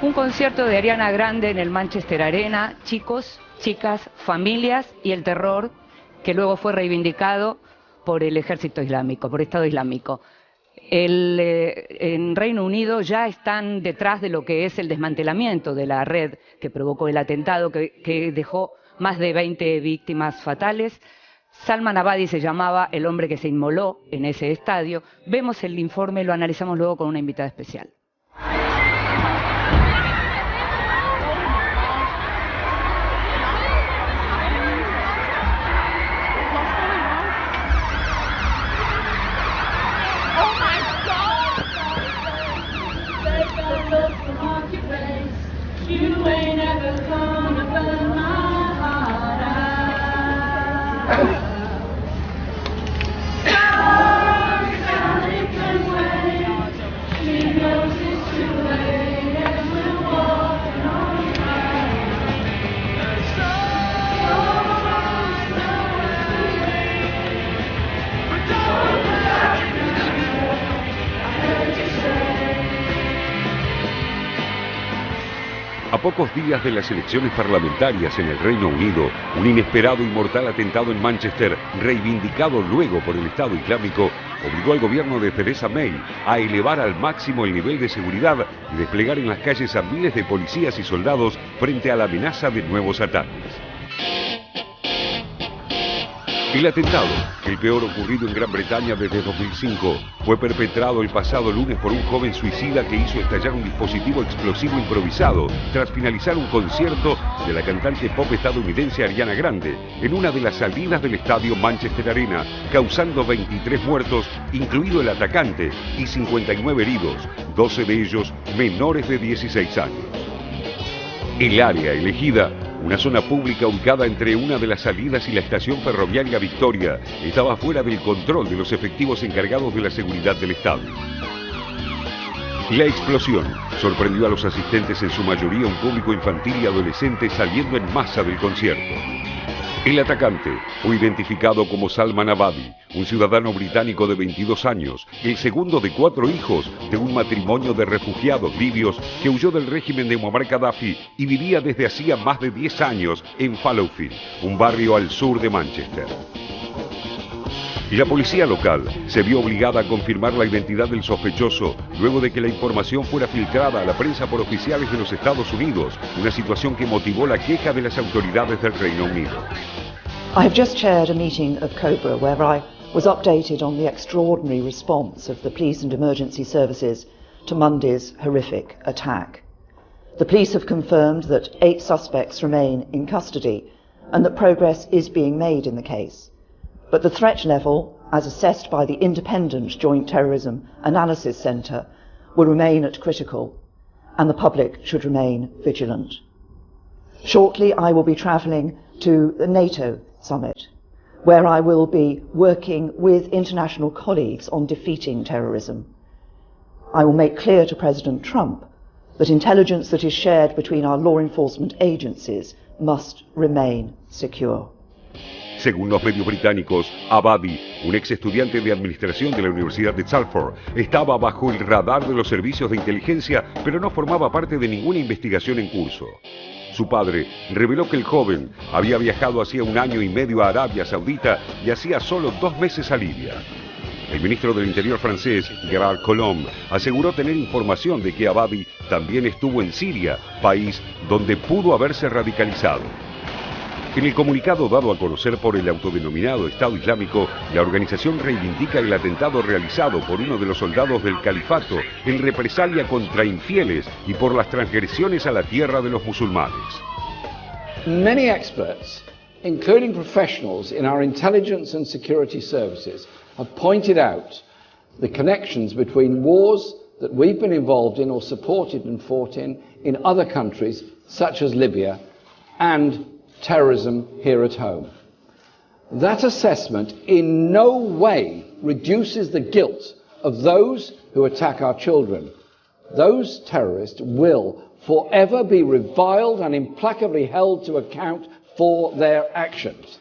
Un concierto de Ariana Grande en el Manchester Arena, chicos, chicas, familias y el terror que luego fue reivindicado por el ejército islámico, por Estado Islámico. En Reino Unido ya están detrás de lo que es el desmantelamiento de la red que provocó el atentado, que dejó más de 20 víctimas fatales. Salman Abadi se llamaba el hombre que se inmoló en ese estadio. Vemos el informe, lo analizamos luego con una invitada especial. A pocos días de las elecciones parlamentarias en el Reino Unido, un inesperado y mortal atentado en Manchester, reivindicado luego por el Estado Islámico, obligó al gobierno de Theresa May a elevar al máximo el nivel de seguridad y desplegar en las calles a miles de policías y soldados frente a la amenaza de nuevos ataques. El atentado, el peor ocurrido en Gran Bretaña desde 2005, fue perpetrado el pasado lunes por un joven suicida que hizo estallar un dispositivo explosivo improvisado tras finalizar un concierto de la cantante pop estadounidense Ariana Grande en una de las salidas del estadio Manchester Arena, causando 23 muertos, incluido el atacante, y 59 heridos, 12 de ellos menores de 16 años. El área elegida, una zona pública ubicada entre una de las salidas y la estación ferroviaria Victoria, estaba fuera del control de los efectivos encargados de la seguridad del estadio. La explosión sorprendió a los asistentes, en su mayoría un público infantil y adolescente, saliendo en masa del concierto. El atacante fue identificado como Salman Abadi, un ciudadano británico de 22 años, el segundo de 4 hijos de un matrimonio de refugiados libios que huyó del régimen de Muammar Gaddafi y vivía desde hacía más de 10 años en Fallowfield, un barrio al sur de Manchester. La policía local se vio obligada a confirmar la identidad del sospechoso luego de que la información fuera filtrada a la prensa por oficiales de los Estados Unidos, una situación que motivó la queja de las autoridades del Reino Unido. I have just chaired a meeting of COBRA where I was updated on the extraordinary response of the police and emergency services to Monday's horrific attack. The police have confirmed that 8 suspects remain in custody and that progress is being made in the case. But the threat level, as assessed by the Independent Joint Terrorism Analysis Centre, will remain at critical, and the public should remain vigilant. Shortly, I will be travelling to the NATO summit, where I will be working with international colleagues on defeating terrorism. I will make clear to President Trump that intelligence that is shared between our law enforcement agencies must remain secure. Según los medios británicos, Abadi, un ex estudiante de administración de la Universidad de Salford, estaba bajo el radar de los servicios de inteligencia, pero no formaba parte de ninguna investigación en curso. Su padre reveló que el joven había viajado hacía 1 año y medio a Arabia Saudita y hacía solo 2 meses a Libia. El ministro del Interior francés, Gérard Collomb, aseguró tener información de que Abadi también estuvo en Siria, país donde pudo haberse radicalizado. En el comunicado dado a conocer por el autodenominado Estado Islámico, la organización reivindica el atentado realizado por uno de los soldados del califato en represalia contra infieles y por las transgresiones a la tierra de los musulmanes. Many experts, including professionals in our intelligence and security services, have pointed out the connections between wars that we've been involved in or supported and fought in other countries, such as Libya, and terrorism here at home. That assessment in no way reduces the guilt of those who attack our children. Those terrorists will forever be reviled and implacably held to account for their actions.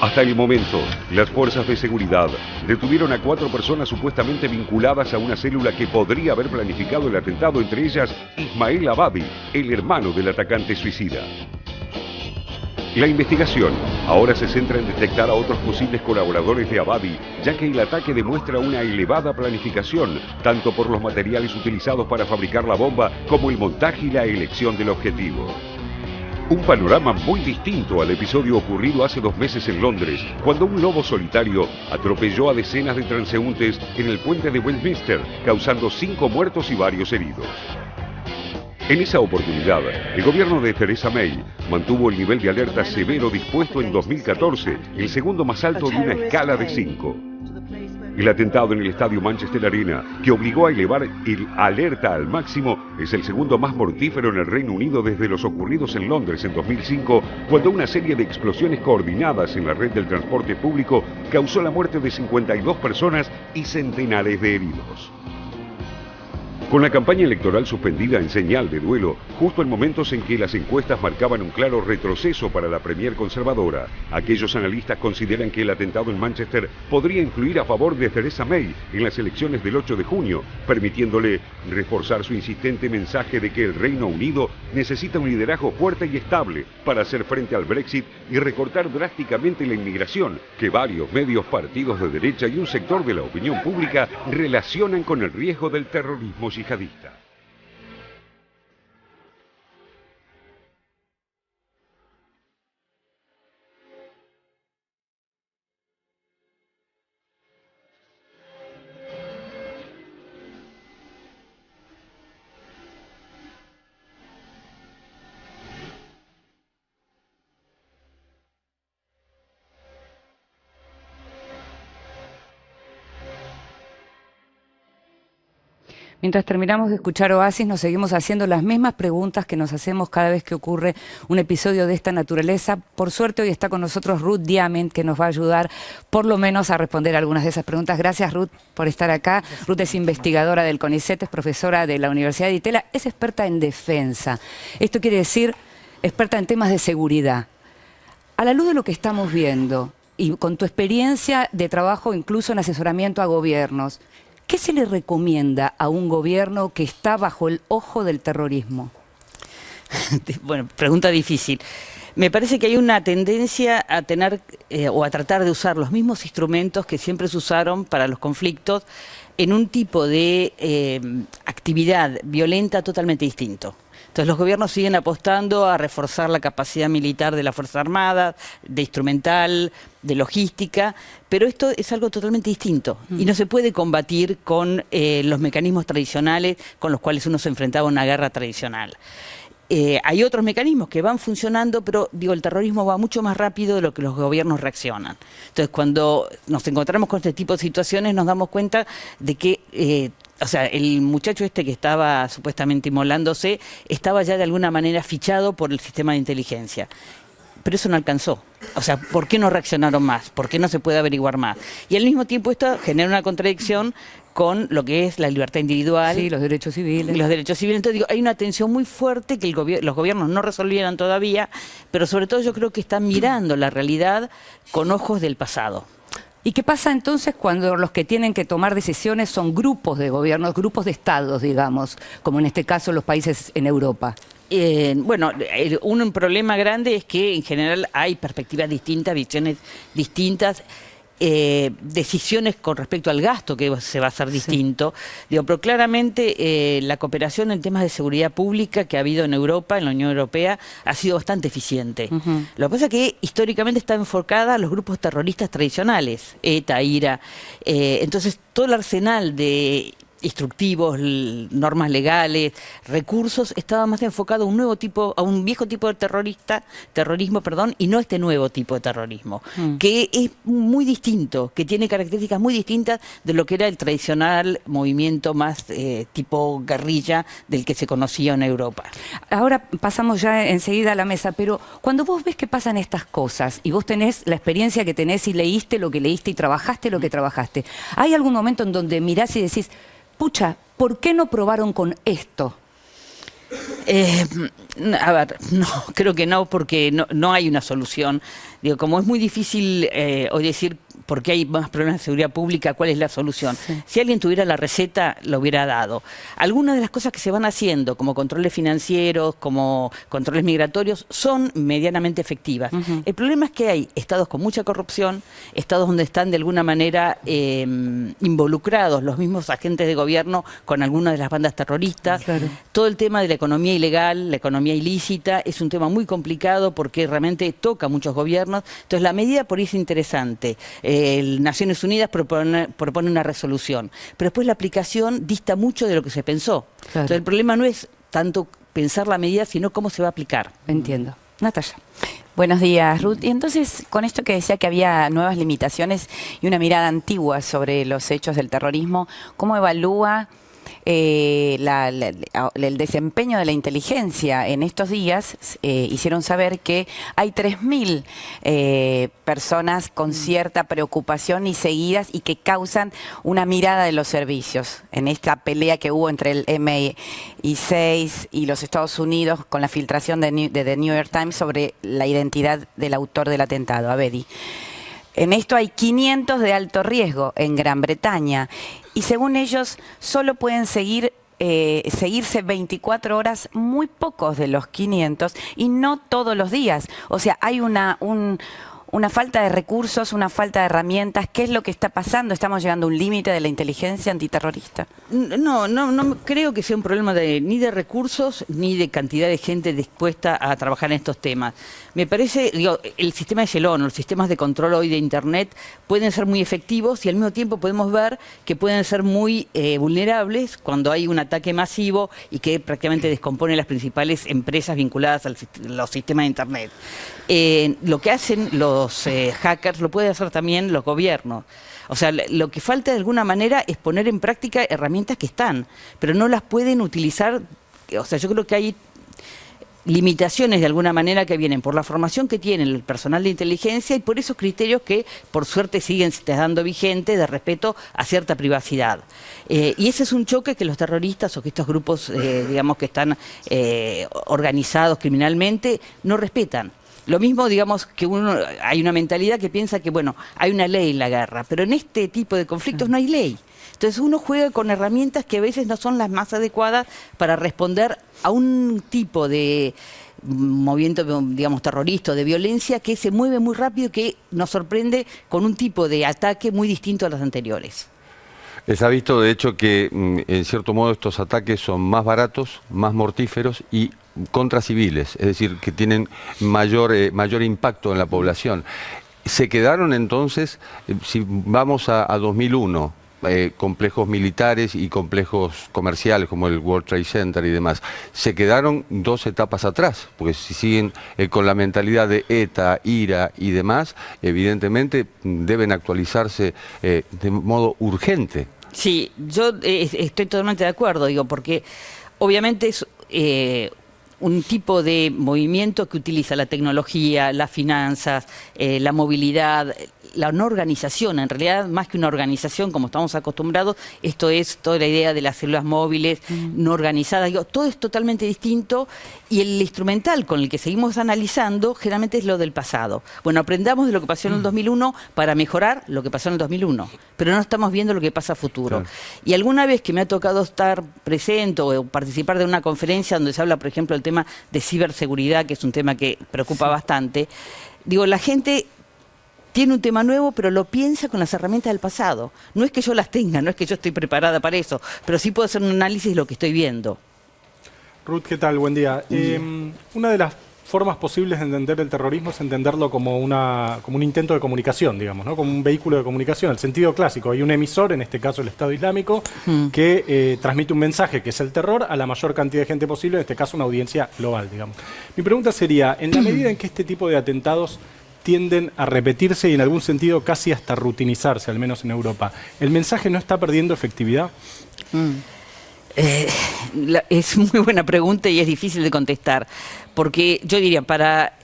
Hasta el momento, las fuerzas de seguridad detuvieron a 4 personas supuestamente vinculadas a una célula que podría haber planificado el atentado, entre ellas Ismael Abadi, el hermano del atacante suicida. La investigación ahora se centra en detectar a otros posibles colaboradores de Abadi, ya que el ataque demuestra una elevada planificación, tanto por los materiales utilizados para fabricar la bomba como el montaje y la elección del objetivo. Un panorama muy distinto al episodio ocurrido hace 2 meses en Londres, cuando un lobo solitario atropelló a decenas de transeúntes en el puente de Westminster, causando 5 muertos y varios heridos. En esa oportunidad, el gobierno de Theresa May mantuvo el nivel de alerta severo dispuesto en 2014, el segundo más alto de una escala de 5. El atentado en el estadio Manchester Arena, que obligó a elevar el alerta al máximo, es el segundo más mortífero en el Reino Unido desde los ocurridos en Londres en 2005, cuando una serie de explosiones coordinadas en la red del transporte público causó la muerte de 52 personas y centenares de heridos. Con la campaña electoral suspendida en señal de duelo, justo en momentos en que las encuestas marcaban un claro retroceso para la Premier conservadora, aquellos analistas consideran que el atentado en Manchester podría influir a favor de Theresa May en las elecciones del 8 de junio, permitiéndole reforzar su insistente mensaje de que el Reino Unido necesita un liderazgo fuerte y estable para hacer frente al Brexit y recortar drásticamente la inmigración, que varios medios, partidos de derecha y un sector de la opinión pública relacionan con el riesgo del terrorismo yihadista. Mientras terminamos de escuchar Oasis, nos seguimos haciendo las mismas preguntas que nos hacemos cada vez que ocurre un episodio de esta naturaleza. Por suerte, hoy está con nosotros Ruth Diamant, que nos va a ayudar por lo menos a responder algunas de esas preguntas. Gracias, Ruth, por estar acá. Ruth es investigadora del CONICET, es profesora de la Universidad de Itela, es experta en defensa. Esto quiere decir experta en temas de seguridad. A la luz de lo que estamos viendo y con tu experiencia de trabajo incluso en asesoramiento a gobiernos, ¿qué se le recomienda a un gobierno que está bajo el ojo del terrorismo? Bueno, pregunta difícil. Me parece que hay una tendencia a tener o a tratar de usar los mismos instrumentos que siempre se usaron para los conflictos en un tipo de actividad violenta totalmente distinto. Entonces los gobiernos siguen apostando a reforzar la capacidad militar de las Fuerzas Armadas, de instrumental, de logística, pero esto es algo totalmente distinto y no se puede combatir con los mecanismos tradicionales con los cuales uno se enfrentaba a una guerra tradicional. Hay otros mecanismos que van funcionando, pero digo, el terrorismo va mucho más rápido de lo que los gobiernos reaccionan. Entonces, cuando nos encontramos con este tipo de situaciones, nos damos cuenta de que o sea, el muchacho este que estaba supuestamente inmolándose estaba ya de alguna manera fichado por el sistema de inteligencia. Pero eso no alcanzó. O sea, ¿por qué no reaccionaron más? ¿Por qué no se puede averiguar más? Y al mismo tiempo esto genera una contradicción con lo que es la libertad individual. Sí, los derechos civiles. Los derechos civiles. Entonces digo, hay una tensión muy fuerte que los gobiernos no resolvieron todavía, pero sobre todo yo creo que están mirando la realidad con ojos del pasado. ¿Y qué pasa entonces cuando los que tienen que tomar decisiones son grupos de gobiernos, grupos de estados, digamos, como en este caso los países en Europa? Bueno, un problema grande es que en general hay perspectivas distintas, visiones distintas, decisiones con respecto al gasto que se va a hacer distinto. Sí. Digo, pero claramente la cooperación en temas de seguridad pública que ha habido en Europa, en la Unión Europea, ha sido bastante eficiente. Lo que pasa es que históricamente está enfocada a los grupos terroristas tradicionales, ETA, IRA. Entonces todo el arsenal de instructivos, normas legales, recursos, estaba más enfocado a un nuevo tipo, a un viejo tipo de terrorismo, y no este nuevo tipo de terrorismo, que es muy distinto, que tiene características muy distintas de lo que era el tradicional movimiento más tipo guerrilla del que se conocía en Europa. Ahora pasamos ya enseguida a la mesa, pero cuando vos ves que pasan estas cosas y vos tenés la experiencia que tenés y leíste lo que leíste y trabajaste lo que trabajaste, ¿hay algún momento en donde mirás y decís, pucha, ¿por qué no probaron con esto? A ver, no, creo que no, porque no hay una solución. Digo, como es muy difícil hoy decir por qué hay más problemas de seguridad pública, cuál es la solución. Sí. Si alguien tuviera la receta, lo hubiera dado. Algunas de las cosas que se van haciendo, como controles financieros, como controles migratorios, son medianamente efectivas. El problema es que hay estados con mucha corrupción, estados donde están de alguna manera involucrados los mismos agentes de gobierno con algunas de las bandas terroristas. Claro. Todo el tema de la economía ilegal, la economía ilícita, es un tema muy complicado porque realmente toca a muchos gobiernos. Entonces la medida por ahí es interesante. Naciones Unidas propone una resolución, pero después la aplicación dista mucho de lo que se pensó. Claro. Entonces el problema no es tanto pensar la medida, sino cómo se va a aplicar. Entiendo. Natalia. Buenos días, Ruth. Y entonces, con esto que decía que había nuevas limitaciones y una mirada antigua sobre los hechos del terrorismo, ¿cómo evalúa el desempeño de la inteligencia? En estos días hicieron saber que hay 3.000 personas con cierta preocupación y seguidas y que causan una mirada de los servicios en esta pelea que hubo entre el MI6 y los Estados Unidos con la filtración de The New York Times sobre la identidad del autor del atentado, Abedi. En esto hay 500 de alto riesgo en Gran Bretaña y según ellos solo pueden seguirse 24 horas muy pocos de los 500 y no todos los días. O sea, hay una falta de recursos, una falta de herramientas. ¿Qué es lo que está pasando? ¿Estamos llegando a un límite de la inteligencia antiterrorista? No creo que sea un problema ni de recursos ni de cantidad de gente dispuesta a trabajar en estos temas. Me parece, el sistema de Shelon, los sistemas de control hoy de Internet pueden ser muy efectivos y al mismo tiempo podemos ver que pueden ser muy vulnerables cuando hay un ataque masivo y que prácticamente descompone las principales empresas vinculadas a los sistemas de Internet. Lo que hacen los hackers lo pueden hacer también los gobiernos. O sea, lo que falta de alguna manera es poner en práctica herramientas que están, pero no las pueden utilizar. O sea, yo creo que hay limitaciones de alguna manera que vienen por la formación que tiene el personal de inteligencia y por esos criterios que por suerte siguen estando vigentes de respeto a cierta privacidad. Y ese es un choque que los terroristas o que estos grupos, digamos, que están organizados criminalmente, no respetan. Lo mismo, digamos, que hay una mentalidad que piensa que, bueno, hay una ley en la guerra, pero en este tipo de conflictos no hay ley. Entonces uno juega con herramientas que a veces no son las más adecuadas para responder a un tipo de movimiento, digamos, terrorista, de violencia que se mueve muy rápido y que nos sorprende con un tipo de ataque muy distinto a los anteriores. Se ha visto, de hecho, que en cierto modo estos ataques son más baratos, más mortíferos y contra civiles, es decir, que tienen mayor impacto en la población. Se quedaron entonces, si vamos a 2001, complejos militares y complejos comerciales como el World Trade Center y demás, se quedaron 2 etapas atrás, porque si siguen con la mentalidad de ETA, IRA y demás, evidentemente deben actualizarse de modo urgente. Sí, yo estoy totalmente de acuerdo, digo, porque obviamente es un tipo de movimiento que utiliza la tecnología, las finanzas, la movilidad, la no organización. En realidad, más que una organización, como estamos acostumbrados, esto es toda la idea de las células móviles, no organizadas. Digo, todo es totalmente distinto y el instrumental con el que seguimos analizando generalmente es lo del pasado. Bueno, aprendamos de lo que pasó en el 2001 para mejorar lo que pasó en el 2001, pero no estamos viendo lo que pasa a futuro. Claro. Y alguna vez que me ha tocado estar presente o participar de una conferencia donde se habla, por ejemplo, del tema de ciberseguridad, que es un tema que preocupa bastante, digo, la gente tiene un tema nuevo, pero lo piensa con las herramientas del pasado. No es que yo las tenga, no es que yo estoy preparada para eso, pero sí puedo hacer un análisis de lo que estoy viendo. Ruth, ¿qué tal? Buen día. Una de las formas posibles de entender el terrorismo es entenderlo como un intento de comunicación, digamos, ¿no? Como un vehículo de comunicación. El sentido clásico, hay un emisor, en este caso el Estado Islámico, que transmite un mensaje que es el terror a la mayor cantidad de gente posible, en este caso una audiencia global, digamos. Mi pregunta sería, en la medida en que este tipo de atentados tienden a repetirse y en algún sentido casi hasta rutinizarse, al menos en Europa, ¿el mensaje no está perdiendo efectividad? Es muy buena pregunta y es difícil de contestar, porque yo diría, para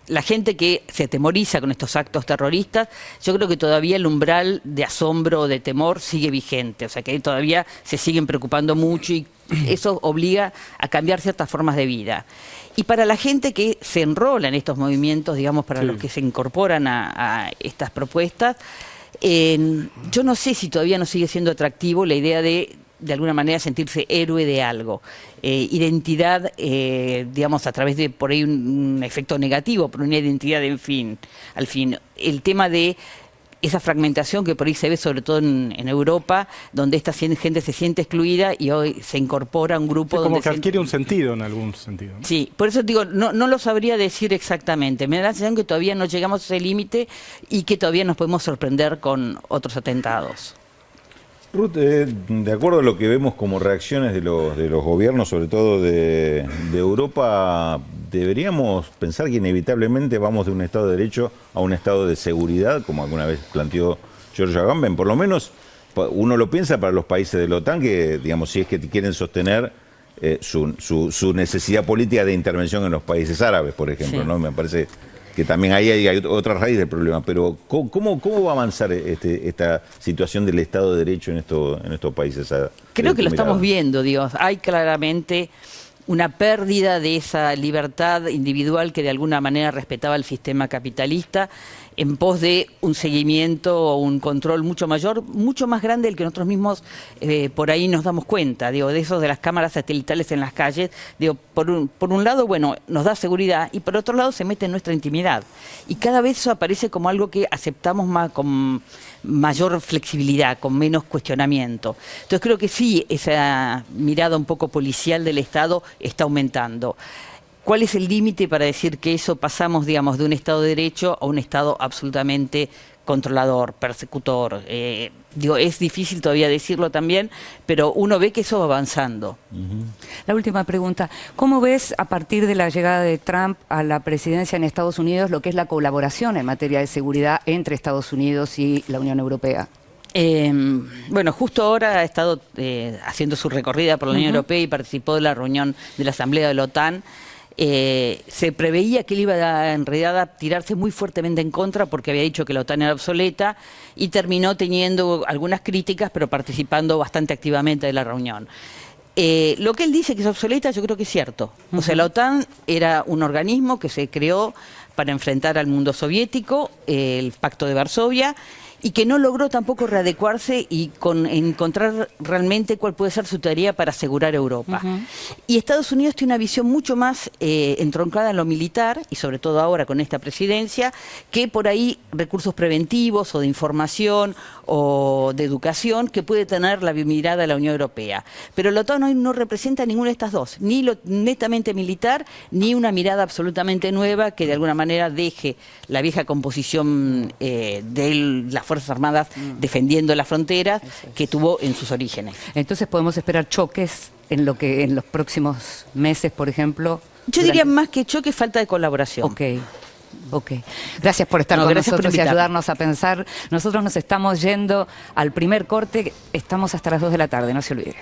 la gente que se atemoriza con estos actos terroristas, yo creo que todavía el umbral de asombro o de temor sigue vigente, o sea que todavía se siguen preocupando mucho y eso obliga a cambiar ciertas formas de vida. Y para la gente que se enrola en estos movimientos, digamos, para los que se incorporan a estas propuestas, yo no sé si todavía no sigue siendo atractivo la idea de alguna manera sentirse héroe de algo. Identidad, digamos, a través de por ahí un efecto negativo, pero una identidad al fin. El tema de esa fragmentación que por ahí se ve sobre todo en Europa, donde esta gente se siente excluida y hoy se incorpora a un grupo como donde que adquiere un sentido en algún sentido, ¿no? Sí, por eso digo, no lo sabría decir exactamente. Me da la sensación que todavía no llegamos a ese límite y que todavía nos podemos sorprender con otros atentados. Ruth, de acuerdo a lo que vemos como reacciones de los gobiernos, sobre todo de Europa, ¿deberíamos pensar que inevitablemente vamos de un Estado de Derecho a un Estado de seguridad, como alguna vez planteó George Agamben? Por lo menos uno lo piensa para los países de la OTAN, que digamos, si es que quieren sostener su necesidad política de intervención en los países árabes, por ejemplo, sí, ¿no? Me parece que también ahí hay otra raíz del problema, pero ¿cómo va a avanzar esta situación del Estado de Derecho en estos países? Creo que lo estamos viendo, digo, hay claramente una pérdida de esa libertad individual que de alguna manera respetaba el sistema capitalista en pos de un seguimiento o un control mucho mayor, mucho más grande del que nosotros mismos por ahí nos damos cuenta, digo, de esos de las cámaras satelitales en las calles, digo, por un lado, bueno, nos da seguridad y por otro lado se mete en nuestra intimidad. Y cada vez eso aparece como algo que aceptamos más, con mayor flexibilidad, con menos cuestionamiento. Entonces creo que sí, esa mirada un poco policial del Estado está aumentando. ¿Cuál es el límite para decir que eso pasamos, digamos, de un Estado de Derecho a un Estado absolutamente controlador, persecutor? Digo, es difícil todavía decirlo también, pero uno ve que eso va avanzando. La última pregunta. ¿Cómo ves, a partir de la llegada de Trump a la presidencia en Estados Unidos, lo que es la colaboración en materia de seguridad entre Estados Unidos y la Unión Europea? Bueno, justo ahora ha estado haciendo su recorrida por la Unión Europea y participó de la reunión de la Asamblea de la OTAN. Se preveía que él iba en realidad a tirarse muy fuertemente en contra porque había dicho que la OTAN era obsoleta y terminó teniendo algunas críticas, pero participando bastante activamente de la reunión. Lo que él dice que es obsoleta, yo creo que es cierto. O sea, la OTAN era un organismo que se creó para enfrentar al mundo soviético, el Pacto de Varsovia, y que no logró tampoco readecuarse y encontrar realmente cuál puede ser su tarea para asegurar Europa. Y Estados Unidos tiene una visión mucho más entroncada en lo militar, y sobre todo ahora con esta presidencia, que por ahí recursos preventivos o de información o de educación que puede tener la mirada de la Unión Europea. Pero la OTAN hoy no representa ninguna de estas dos, ni lo netamente militar, ni una mirada absolutamente nueva que de alguna manera deje la vieja composición de las Fuerzas Armadas defendiendo las fronteras que tuvo en sus orígenes. Entonces podemos esperar choques en los próximos meses, por ejemplo. Yo diría más que choques, falta de colaboración. Ok. Gracias por estar con nosotros y ayudarnos a pensar. Nosotros nos estamos yendo al primer corte. Estamos hasta las 2 de la tarde, no se olvide.